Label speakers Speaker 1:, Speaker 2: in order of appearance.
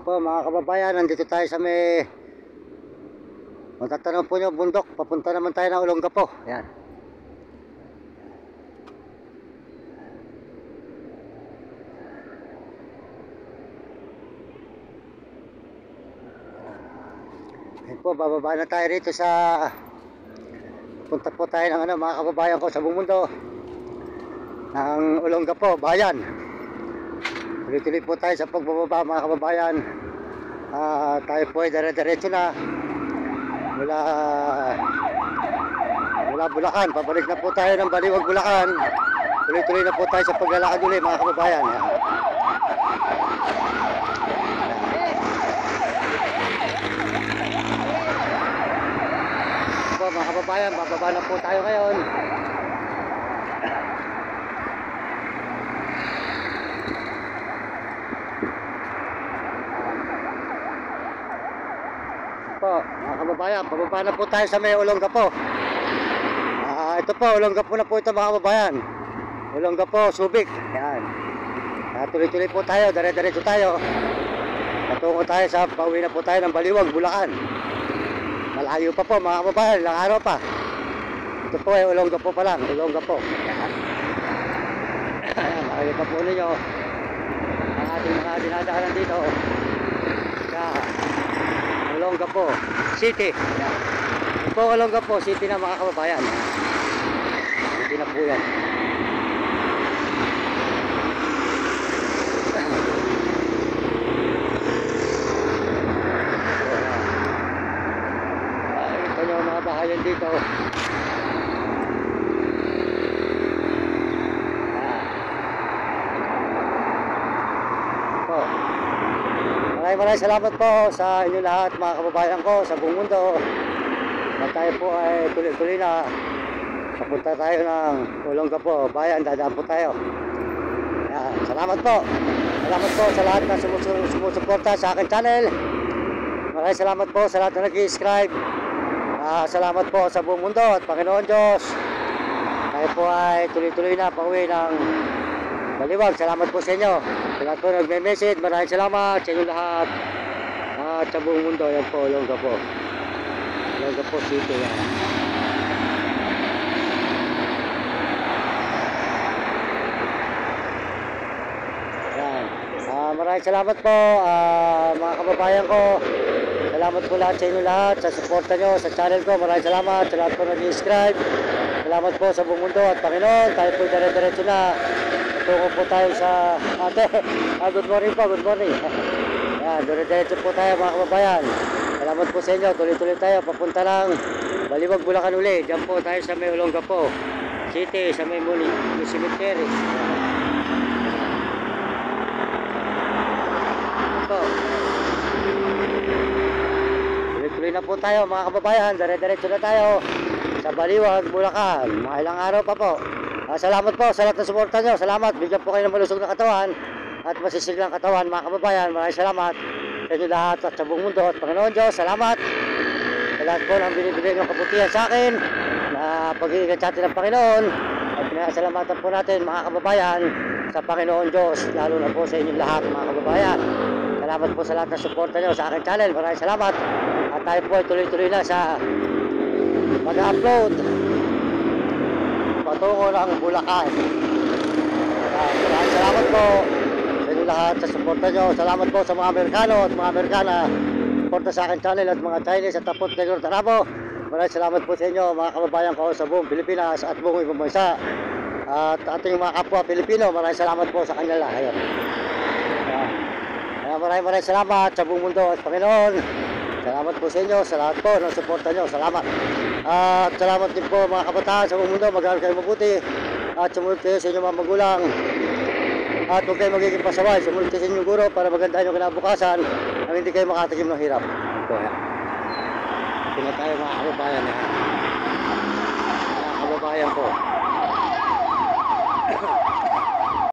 Speaker 1: Po mga kababayan, nandito tayo sa may matatanong po nyo bundok. Papunta naman tayo ng Olongapo. Yan. Yan po, bababa na tayo rito sa punta po tayo ng mga kababayan ko sa buong mundo ng Olongapo, bayan. Tuloy-tuloy po tayo sa pagbababa mga kababayan. Tayo po ay dire-diretso na mula Bulacan. Pabalik na po tayo ng Baliwag, Bulacan. Tuloy-tuloy na po tayo sa paglalakad ulit mga kababayan. Po mga kababayan, bababa na po tayo ngayon. Mga kababayan, pababa na po tayo sa may Olongapo. Ito po, Olongapo na po ito mga kababayan. Olongapo, Subic. Yan. Tuloy-tuloy po tayo, dire-diretso tayo. Patungo tayo sa, pauwi na po tayo ng Baliwag, Bulacan. Malayo pa po mga kababayan, ilang araw pa. Ito po ay Olongapo pa lang, Olongapo. Yan. Makikita po ninyo ang ating mga dinadaanan dito. Olongapo City. Yan. Ito po Olongapo City na mga kababayan. City na po yan. Ito nyo mga bahayan dito. Maraming salamat po sa inyo lahat mga kababayan ko sa buong mundo. At tayo po ay tuloy-tuloy na papunta tayo ng Olongapo bayan, dadaan po tayo. Salamat po. Salamat po sa lahat na sumusuporta sa aking channel. Maraming salamat po sa lahat na nag-subscribe. Salamat po sa buong mundo at Panginoon Diyos. Tayo po ay tuloy-tuloy na pauwi ng Baliwag. Salamat po sa inyo. Sa lahat po nagme-message, maraming salamat sa inyo lahat. At sa buong mundo, yan po, Olongapo. Olongapo City, yan. Yan. Maraming salamat po, mga kababayan ko. Salamat po lahat sa inyo lahat, sa suporta nyo, sa channel ko. Maraming salamat sa lahat po nag-subscribe. Salamat po sa buong mundo at Panginoon. Tayo po dire-diretso na. Tungo po tayo sa ate. Good morning po, good morning. Yan, dire-diretso po tayo mga kababayan. Salamat po sa inyo. Tuloy-tuloy tayo papunta ng Baliwag, Bulacan uli. Diyan po tayo sa may Olongapo City, sa may cemetery. Ito. Tuloy-tuloy na po tayo mga kababayan. Dire-diretso na tayo sa Baliwag, Bulacan. Mga ilang araw pa po. Salamat po sa lahat ng suporta nyo. Salamat. Bigyan po kayo ng malusog na katawan at masisiglang katawan mga kababayan. Maraming salamat sa inyo lahat at sa buong mundo at Panginoon Diyos. Salamat sa lahat po ng binibigay ng kabutihan sa akin na pag-iingat sa atin ng Panginoon. At pinasalamatan po natin mga kababayan sa Panginoon Diyos, lalo na po sa inyo lahat mga kababayan. Salamat po sa lahat ng suporta nyo sa aking channel. Maraming salamat. At tayo po ay tuloy-tuloy na sa mag-upload patungo ng Bulacan. Maraming salamat po sa inyo lahat sa suporta nyo. Salamat po sa mga Amerikano at mga Amerikana suporta sa akin channel at mga Chinese at Tapot Negro Tarabo. Maraming salamat po sa inyo mga kababayan ko sa buong Pilipinas at buong ibang bansa at ating mga kapwa Pilipino. Maraming salamat po sa kanila. Ayan. Maraming salamat sa buong mundo at Panginoon. Salamat po sa inyo, sa lahat po ng suporta nyo. Salamat. At salamat din po mga kabataan sa buong mundo. Mag-aaral kayo mabuti at sumunod kayo sa inyong mga magulang. At huwag kayo magiging pasaway. Sumunod kayo sa inyong guro para magandahan yung kinabukasan at hindi kayo makatikim ng hirap. Ito yan. Tingnan tayo mga kababayan. Mga kababayan ko.